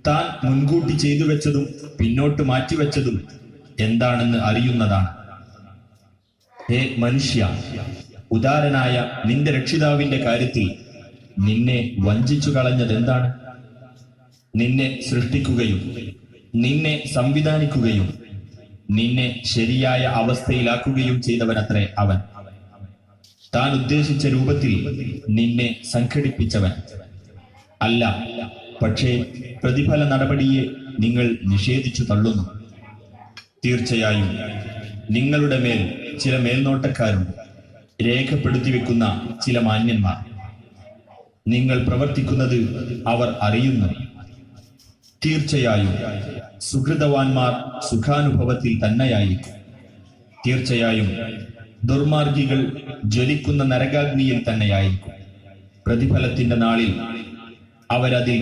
താൻ മുൻകൂട്ടി ചെയ്തു വെച്ചതും പിന്നോട്ട് മാറ്റിവെച്ചതും എന്താണെന്ന് അറിയുന്നതാണ്. ഹേ മനുഷ്യ, ഉദാരനായ നിന്റെ രക്ഷിതാവിന്റെ കാര്യത്തിൽ നിന്നെ വഞ്ചിച്ചു കളഞ്ഞതെന്താണ്? നിന്നെ സൃഷ്ടിക്കുകയും നിന്നെ സംവിധാനിക്കുകയും നിന്നെ ശരിയായ അവസ്ഥയിലാക്കുകയും ചെയ്തവനത്രേ അവൻ. താൻ ഉദ്ദേശിച്ച രൂപത്തിൽ നിന്നെ സംഘടിപ്പിച്ചവൻ അല്ല, പക്ഷേ പ്രതിഫല നടപടിയെ നിങ്ങൾ നിഷേധിച്ചു തള്ളുന്നു. തീർച്ചയായും നിങ്ങളുടെ മേൽ ചില മേൽനോട്ടക്കാരുണ്ട്, രേഖപ്പെടുത്തി വെക്കുന്ന ചില മാന്യന്മാർ. നിങ്ങൾ പ്രവർത്തിക്കുന്നത് അവർ അറിയുന്നു. തീർച്ചയായും സുഹൃതവാന്മാർ സുഖാനുഭവത്തിൽ തന്നെയായിരിക്കും. തീർച്ചയായും ദുർമാർഗികൾ ജ്വലിക്കുന്ന നരകാഗ്നിയിൽ തന്നെയായിരിക്കും. പ്രതിഫലത്തിന്റെ നാളിൽ അവരതിൽ